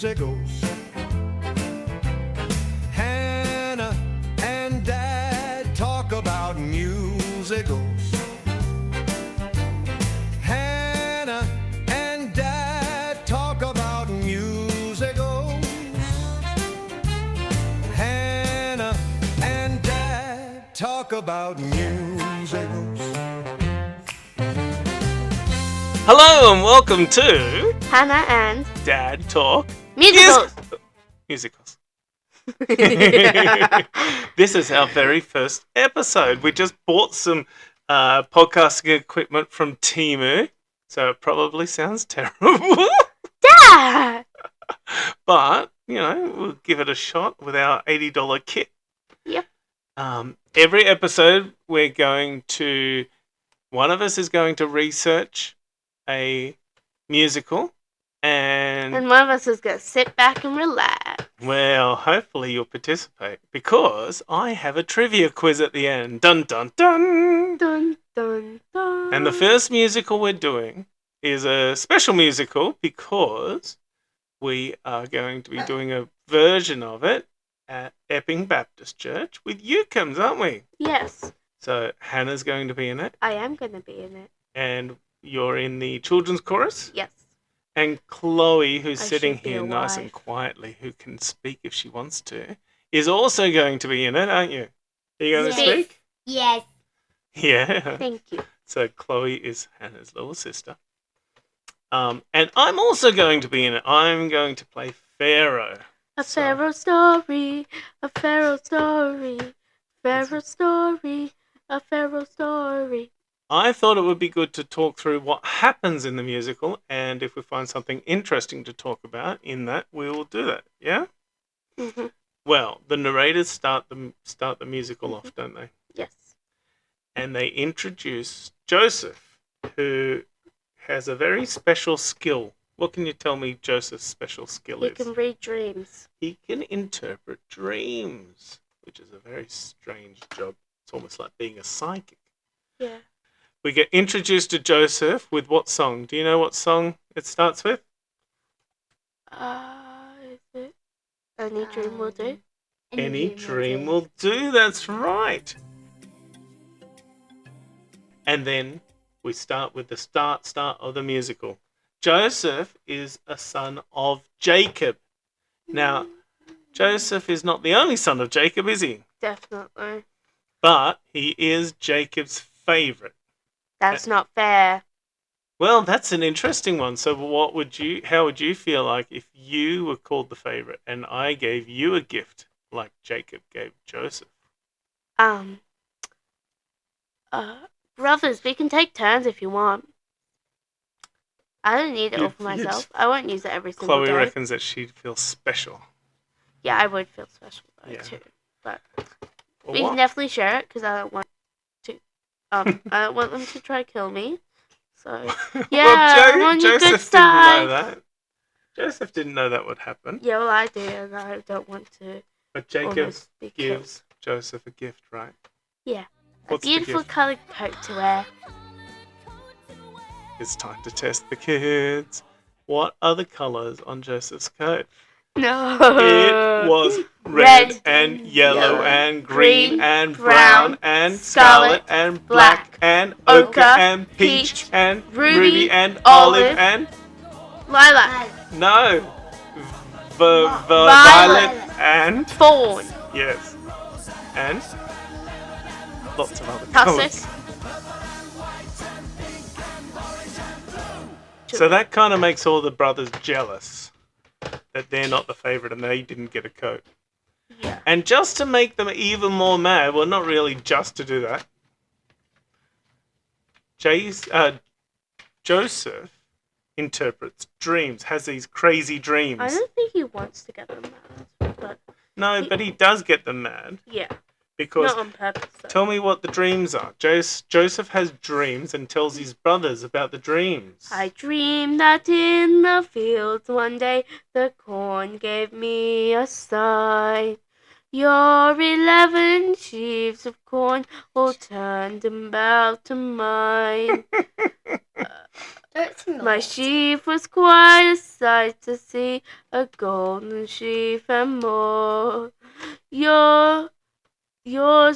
musicals. Hannah and Dad talk about musicals. Hannah and Dad talk about musicals. Hannah and Dad talk about musicals. Hello and welcome to Hannah and Dad Talk Musicals. Musicals. This is our very first episode. We just bought some podcasting equipment from Temu, so it probably sounds terrible. Dad! But, you know, we'll give it a shot with our $80 kit. Yep. Every episode one of us is going to research a musical and one of us is going to sit back and relax. well, hopefully you'll participate because I have a trivia quiz at the end. Dun dun dun! Dun, dun, dun. And the first musical we're doing is a special musical because we are going to be doing a version of it at Epping Baptist Church with Youcombs, aren't we? Yes, So Hannah's going to be in it I am going to be in it. and you're in the children's chorus. Yes. And Chloe, who's I sitting should be here a nice and wife. quietly, who can speak if she wants to, is also going to be in it, aren't you? Are you going to Yes. speak? Yes. Yeah. Thank you. So Chloe is Hannah's little sister. And I'm also going to be in it. I'm going to play Pharaoh. A So- pharaoh story, a pharaoh story, pharaoh story, a pharaoh story. I thought it would be good to talk through what happens in the musical, and if we find something interesting to talk about in that, we will do that. Yeah? Mm-hmm. Well, the narrators start the musical off, don't they? Yes. And they introduce Joseph, who has a very special skill. What can you tell me Joseph's special skill He is? can read dreams. He can interpret dreams, which is a very strange job. It's almost like being a psychic. Yeah. We get introduced to Joseph with what song? Do you know what song it starts with? Is it Any Dream Will Do? Any Dream Will Do, that's right. And then we start with the start of the musical. Joseph is a son of Jacob. Now, Joseph is not the only son of Jacob, is he? Definitely. But he is Jacob's favourite. That's not fair. Well, that's an interesting one. So how would you feel like if you were called the favourite and I gave you a gift like Jacob gave Joseph? Brothers, we can take turns if you want. I don't need it all for You'd- myself. I won't use it every single Chloe day. reckons that she'd feel special. Yeah, I would feel special though Yeah. too. But Well, we what? can definitely share it because I don't want to. I don't want them to try kill me. So yeah, Well, I'm on your Joseph good didn't side. know that. Joseph didn't know that would happen. Yeah, well I do, and I don't want to But Jacob almost be killed. gives Joseph a gift, right? Yeah, What's a the beautiful gift? coloured coat to wear. It's time to test the kids. What are the colours on Joseph's coat? No. It was red Red and yellow yellow, and green green, and brown, brown and scarlet, scarlet and black, black and ochre ochre, and peach peach, and ruby, ruby and olive, olive and Lilac, no, violet Violet. and fawn, yes, and lots of other tussock. colours. So that kind of makes all the brothers jealous that they're not the favourite and they didn't get a coat. Yeah. And just to make them even more mad, well, not really just to do that, Joseph interprets dreams, has these crazy dreams. I don't think he wants to get them mad, but No, but he does get them mad yeah, because not on purpose. Though. tell me what the dreams are. Joseph has dreams and tells his brothers about the dreams. I dreamed that in the fields one day the corn gave me a sign. Your 11 sheaves of corn all turned about to mine. Don't sing My that. sheaf was quite a sight to see, a golden sheaf and more. Yours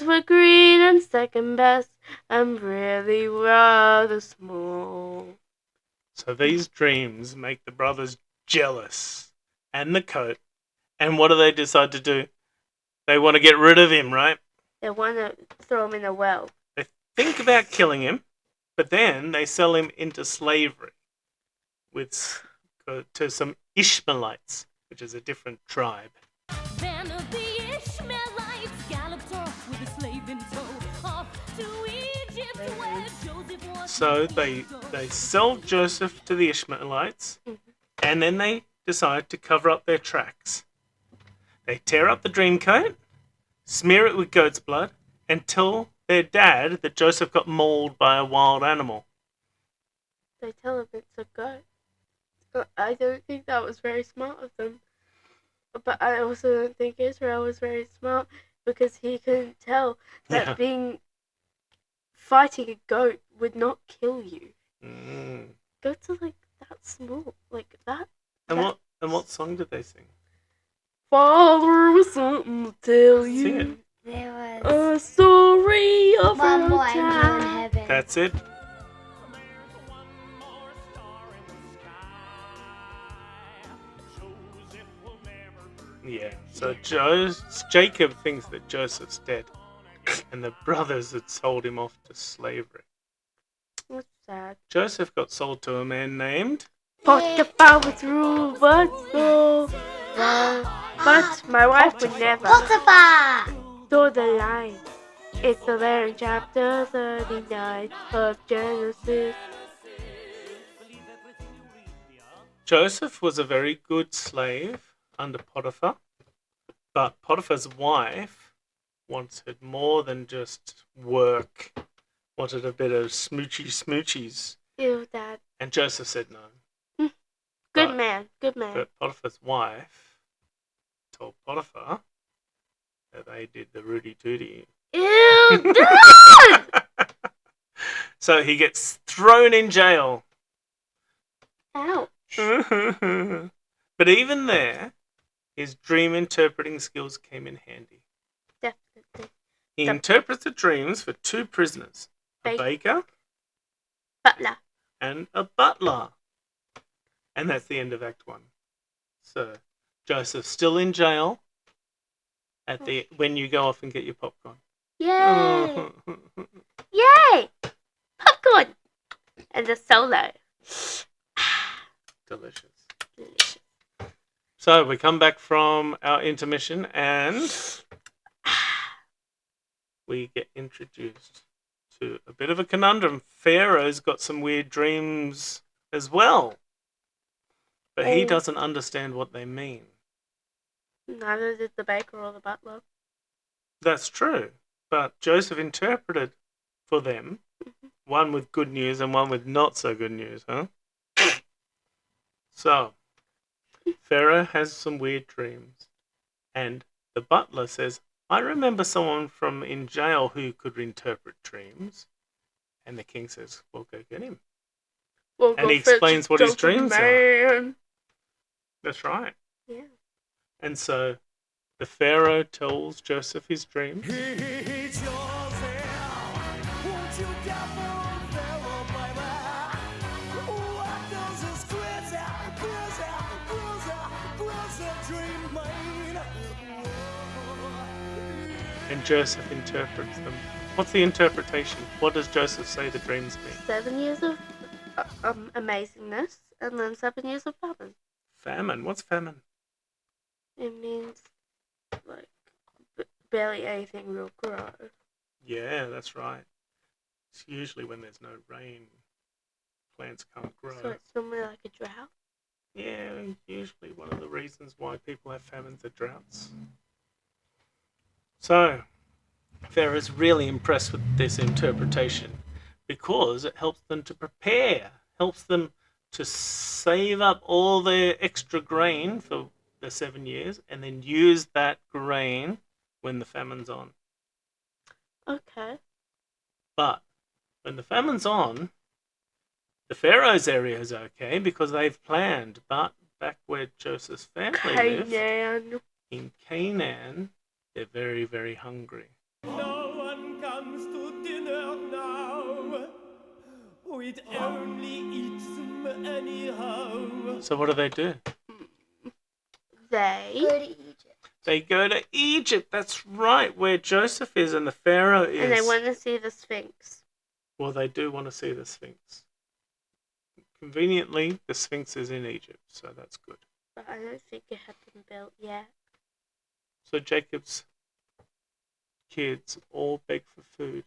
were green and second best, and really rather small. So these dreams make the brothers jealous, and the coat. And what do they decide to do? They want to get rid of him, right? They want to throw him in a well. They think about killing him, but then they sell him into slavery to some Ishmaelites, which is a different tribe. Then the Ishmaelites galloped off with a slave in tow, off to Egypt where Joseph was. So they sell Joseph to the Ishmaelites, and then they decide to cover up their tracks. They tear up the dreamcoat, smear it with goat's blood, and tell their dad that Joseph got mauled by a wild animal. They tell him it's a goat. I don't think that was very smart of them. But I also don't think Israel was very smart because he couldn't tell that fighting a goat would not kill you. Goats are like that small, like that. And what song did they sing? Father was something to tell you. Sing it. There A story of one a more angel in time. heaven. That's it. Yeah. So Jacob thinks that Joseph's dead, and the brothers had sold him off to slavery. That's sad. Joseph got sold to a man named. Potiphar was ruled, but my wife would never Potiphar! draw the line. It's there in chapter 39 of Genesis. Joseph was a very good slave under Potiphar, but Potiphar's wife wanted more than just work, wanted a bit of smoochies. Ew, Dad. And Joseph said no. Good But- man. But Potiphar's wife told Potiphar that they did the Rudy Tooty. Ew, Dad! So he gets thrown in jail. Ouch. But even there, his dream interpreting skills came in handy. Definitely. He The- interprets the dreams for two prisoners, a baker Butler. and a butler. And that's the end of Act 1. So Joseph's still in jail when you go off and get your popcorn. Yay! Yay! Popcorn! And the solo. Delicious. Delicious. So we come back from our intermission and we get introduced to a bit of a conundrum. Pharaoh's got some weird dreams as well, but he doesn't understand what they mean. Neither did the baker or the butler. That's true, but Joseph interpreted for them, one with good news and one with not so good news, huh? So, Pharaoh has some weird dreams, and the butler says, I remember someone from in jail who could interpret dreams. And the king says, well, go get him. We'll And go he explains fetch what his Joseph, dreams are. man. That's right. Yeah. And so the Pharaoh tells Joseph his dream. It's yours, won't you devil, baby? What does this crazy dream mean? And Joseph interprets them. What's the interpretation? What does Joseph say the dreams mean? 7 years of amazingness, and then 7 years of famine. Famine. What's famine? It means like barely anything will grow. Yeah, that's right. It's usually when there's no rain, plants can't grow. So it's normally like a drought. Yeah, usually one of the reasons why people have famines are droughts. So, Pharaoh's really impressed with this interpretation because it helps them to prepare, helps them to save up all their extra grain for the 7 years and then use that grain when the famine's on. Okay. But when the famine's on, the Pharaoh's area is okay because they've planned, but back where Joseph's family lived, Canaan. in Canaan, they're very, very hungry. No one comes to dinner now. We'd only eat them anyhow. So what do? They Go to Egypt. They go to Egypt. That's right, where Joseph is and the Pharaoh is. and they want to see the Sphinx. Well, they do want to see the Sphinx. Conveniently, the Sphinx is in Egypt, so that's good. But I don't think it had been built yet. So Jacob's kids all beg for food.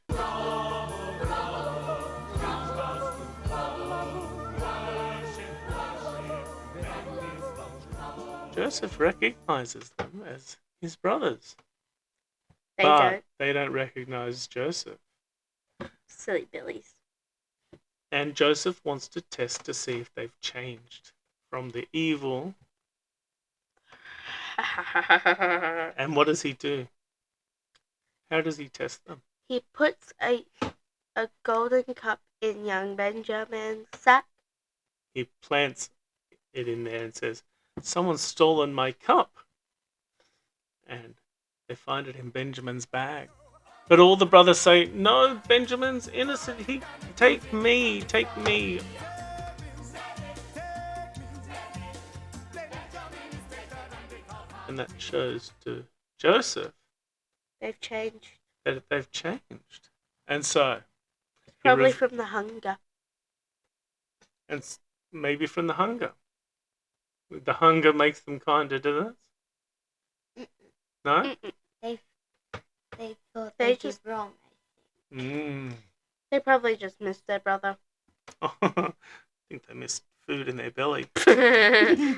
Joseph recognizes them as his brothers. They but don't. they don't recognize Joseph. Silly billies. And Joseph wants to test to see if they've changed from the evil. And what does he do? How does he test them? He puts a golden cup in young Benjamin's sack. He plants it in there and says, "Someone's stolen my cup." And they find it in Benjamin's bag. But all the brothers say, "No, Benjamin's innocent. Take me. And that shows to Joseph They've changed. that they've changed. And so, Probably from the hunger. and maybe from the hunger. The hunger makes them kinder to us. No? Mm-mm. They thought They they did just- wrong. They probably just missed their brother. I think they missed food in their belly. They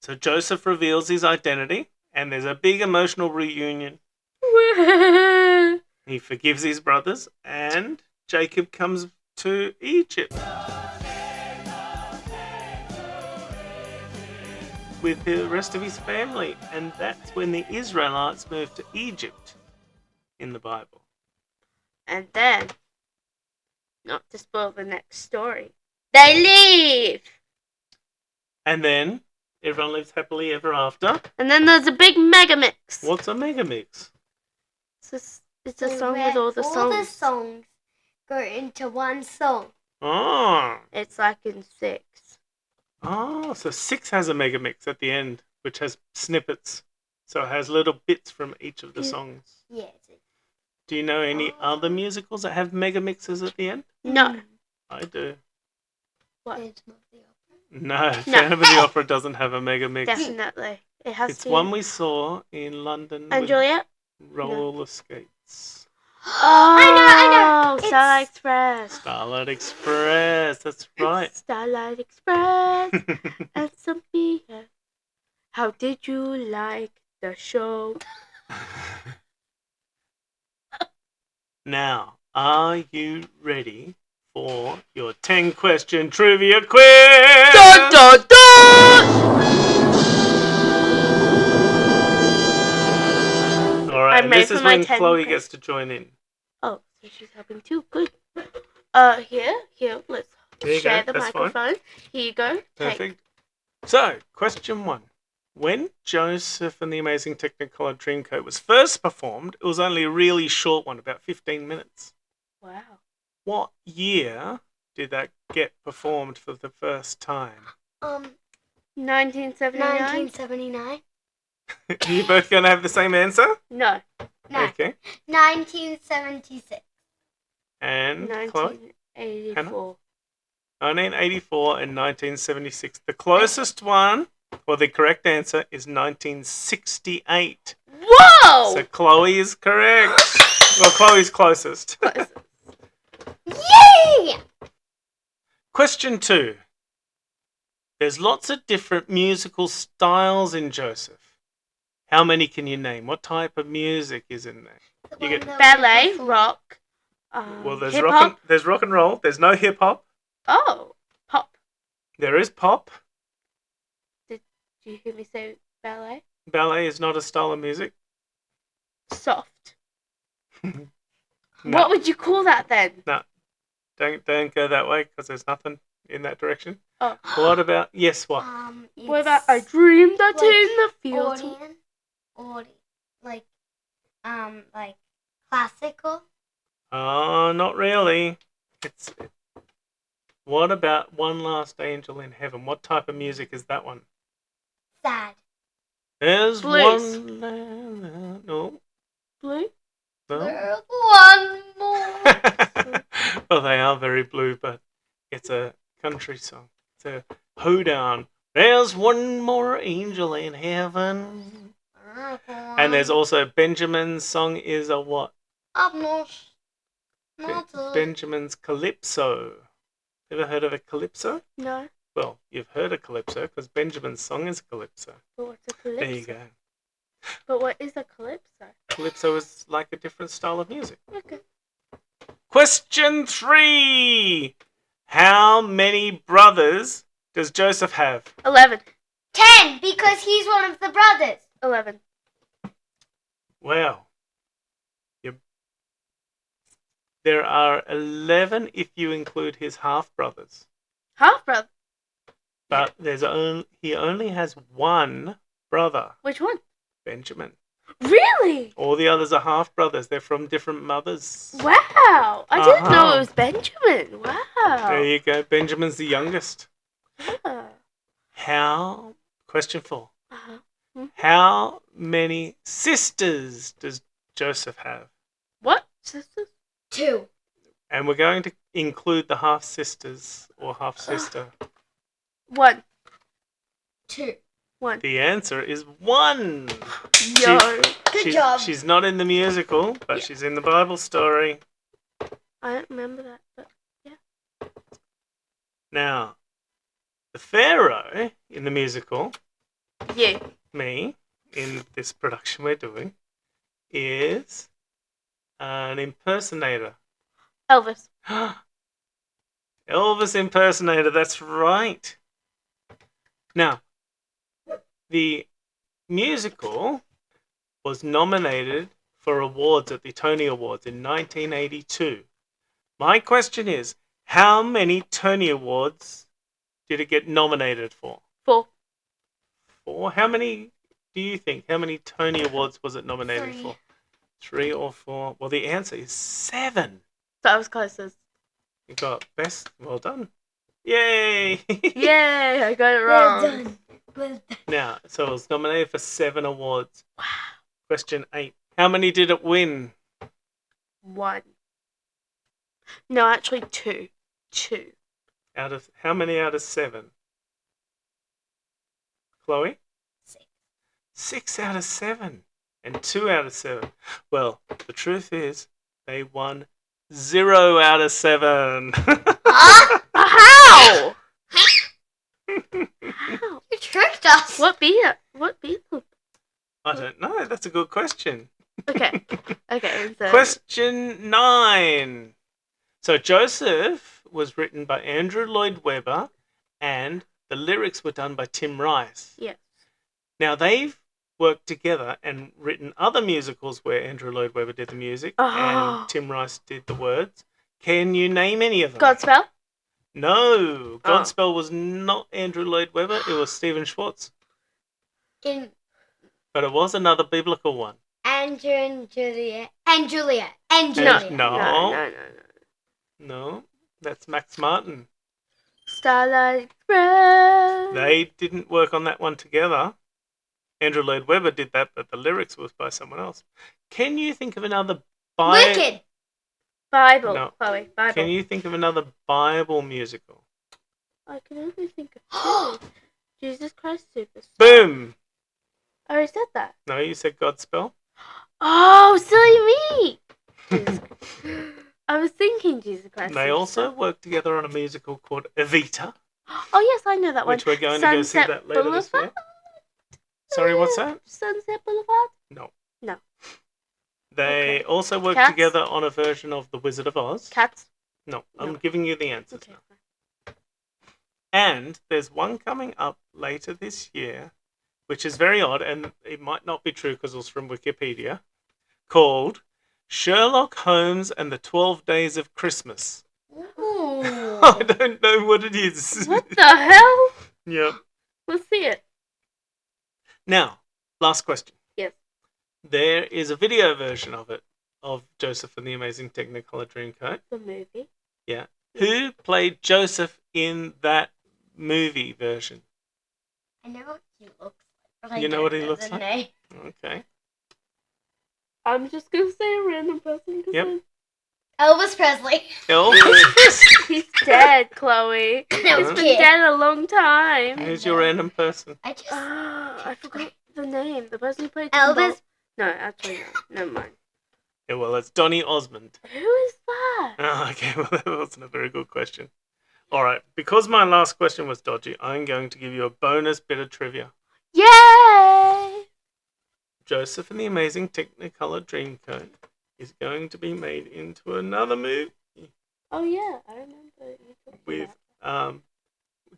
So Joseph reveals his identity, and there's a big emotional reunion. He forgives his brothers, and Jacob comes to Egypt with the rest of his family, and that's when the Israelites moved to Egypt in the Bible. And then, not to spoil the next story, they leave. And then everyone lives happily ever after. And then there's a big mega mix. What's a mega mix? It's a song with all the All songs. the songs go into one song. Oh, It's like in 6. so 6 has a mega mix at the end, which has snippets. So it has little bits from each of the songs. Yes. Do you know any other musicals that have mega mixes at the end? No. I do. What? Phantom of the Opera. No, Phantom of the Opera doesn't have a mega mix. Definitely. It has It's to. one we saw in London And with Juliet? roller skates. Oh, I know. It's- Starlight Express. Starlight Express, that's right. Starlight Express and some beer. How did you like the show? Now, are you ready for your 10-question trivia quiz? Dun, dun, dun! All right, I'm and ready this for is my when 10 Chloe quiz. gets to join in. Oh, so she's helping too. Good. Here, let's There you share go, the that's fine. microphone. Here you go. Take. Perfect. So, question 1. When Joseph and the Amazing Technicolor Dreamcoat was first performed, it was only a really short one, about 15 minutes. Wow. What year did that get performed for the first time? 1979? 1979. Are you both going to have the same answer? No. No. Okay. 1976. And Chloe? 1984. 1984 and 1976. The closest one, or the correct answer, is 1968. Whoa! So Chloe is correct. Well, Chloe's closest. Yay! Question 2. There's lots of different musical styles in Joseph. How many can you name? What type of music is in there? The You one get- that Ballet, we performed. rock, Well, there's hip rock hop. there's rock and roll. There's no hip hop. Oh, pop. There is pop. Did you hear me say ballet? Ballet is not a style of music. Soft. No, What would you call that then? don't go that way because there's nothing in that direction. Oh. What about what? What about I dreamed that like in the fields? Like classical. Oh, not really. It's. What about One Last Angel in Heaven? What type of music is that one? Sad. There's Blues. one. No. Blue? No. There's one more. Well, they are very blue, but it's a country song. It's a hoedown. There's one more angel in heaven. And there's also Benjamin's song is a what? Benjamin's Calypso. Ever heard of a calypso? No. Well, you've heard a calypso because Benjamin's song is calypso. But what's a calypso? There you go. But what is a calypso? Calypso is like a different style of music. Okay. Question 3. How many brothers does Joseph have? 11. 10, because he's one of the brothers. 11. Well, there are 11 if you include his half-brothers. Half brother. But he only has one brother, Which one? Benjamin. Really? All the others are half-brothers. They're from different mothers. Wow. I didn't know it was Benjamin. Wow. There you go. Benjamin's the youngest. Ah. Question 4. Uh-huh. How many sisters does Joseph have? What? Sisters? 2. And we're going to include the half-sisters or half-sister. 1. 2. 1. The answer is 1. Yo. Good job. She's not in the musical, but she's in the Bible story. I don't remember that, but yeah. Now, the Pharaoh in the musical, You. me, in this production we're doing, is an impersonator. Elvis. Elvis impersonator, that's right. Now, the musical was nominated for awards at the Tony Awards in 1982. My question is, how many Tony Awards did it get nominated for? 4. 4? How many do you think? How many Tony Awards was it nominated 3. for? 3 or 4? Well, the answer is 7. That was closest. You got best. Well done. Yay! Yay, I got it Well wrong. done. Well done. Now, so it was nominated for 7 awards. Wow. Question 8. How many did it win? 1. No, actually 2. 2. Out of how many out of 7? Chloe? 6. 6 out of 7. And 2 out of 7. Well, the truth is, they won 0 out of 7. How? How? You tricked us. What beat it? What beat them? I don't know. That's a good question. Okay. Okay. So Question 9. So Joseph was written by Andrew Lloyd Webber and the lyrics were done by Tim Rice. Yeah. Now they've worked together and written other musicals where Andrew Lloyd Webber did the music and Tim Rice did the words. Can you name any of them? Godspell? No. Godspell was not Andrew Lloyd Webber. It was Stephen Schwartz. But it was another biblical one. Andrew and Juliet. And Juliet. And No. Juliet. No. No, that's Max Martin. Starlight Express. They didn't work on that one together. Andrew Lloyd Webber did that, but the lyrics was by someone else. Can you think of another Wicked. Bible. No. Chloe. Bible. Can you think of another Bible musical? I can only think of 2. Jesus Christ Superstar. Boom! I already said that. No, you said Godspell. Oh, silly me! I was thinking Jesus Christ. They Superstar. also worked together on a musical called Evita, Oh yes, I know that one. which we're going to go see Sunset that later this Boulevard? year. Sorry, what's that? Sunset Boulevard? No. No. They Okay. also worked Cats? together on a version of The Wizard of Oz. Cats? No, I'm No. giving you the answers Okay. now. And there's one coming up later this year, which is very odd, and it might not be true because it was from Wikipedia, called Sherlock Holmes and the 12 Days of Christmas. Ooh. I don't know what it is. What the hell? Yep. Let's see it. Now, last question. Yes. There is a video version of it, of Joseph and the Amazing Technicolor Dreamcoat. The movie. Yeah. Who played Joseph in that movie version? I know what he looks like. but I You know don't what he looks the like? name. Okay. I'm just gonna say a random person. Yep. Elvis Presley. Elvis. He's dead, Chloe. That He's was been cute. dead a long time. Who's your random person? I just I forgot the name. The person who played Elvis. No, actually no. Never mind. Yeah, well, it's Donny Osmond. Who is that? Oh, okay, well, that wasn't a very good question. All right, because my last question was dodgy, I'm going to give you a bonus bit of trivia. Yay! Joseph and the Amazing Technicolor Dreamcoat is going to be made into another movie Oh yeah, I remember you talking with about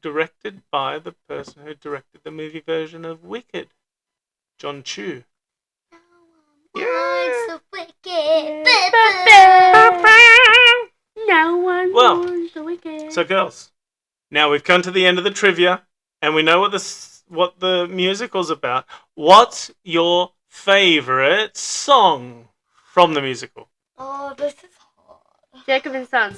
directed by the person who directed the movie version of Wicked, John Chu. I'm so wicked. No one Well, wants the wicked. So, girls, now we've come to the end of the trivia, and we know what the musical's about. What's your favorite song from the musical? Oh, this is hard. Jacob and Sons.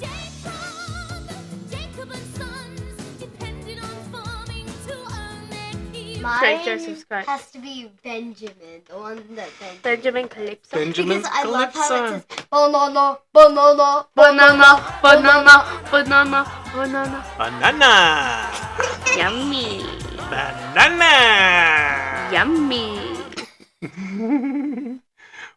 Jacob and Sons depended on farming to earn their keep. Straight Joseph's Coat. Has to be Benjamin, the one that Benjamin Calypso. Benjamin Because I love how Calypso. it says banana, banana, Banana, banana, banana, banana. Banana! Yummy. Banana! Yummy.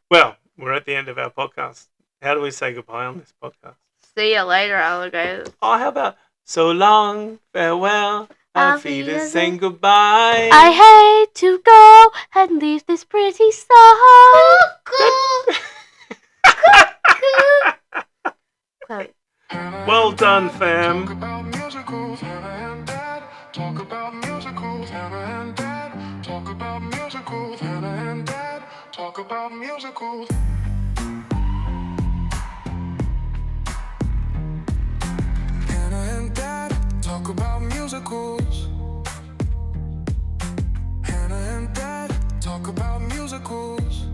Well, we're at the end of our podcast. How do we say goodbye on this podcast? See you later, alligators. Oh, how about so long, farewell, Auf auf Wiedersehen, Wiedersehen. goodbye. I hate to go and leave this pretty song. Chloe. Well done, fam. Talk about musicals, Hannah and Dad. Talk about musicals, Hannah and Dad. Talk about musicals, Hannah and Dad. Talk about musicals. Hannah and Dad talk about musicals. Hannah and Dad talk about musicals.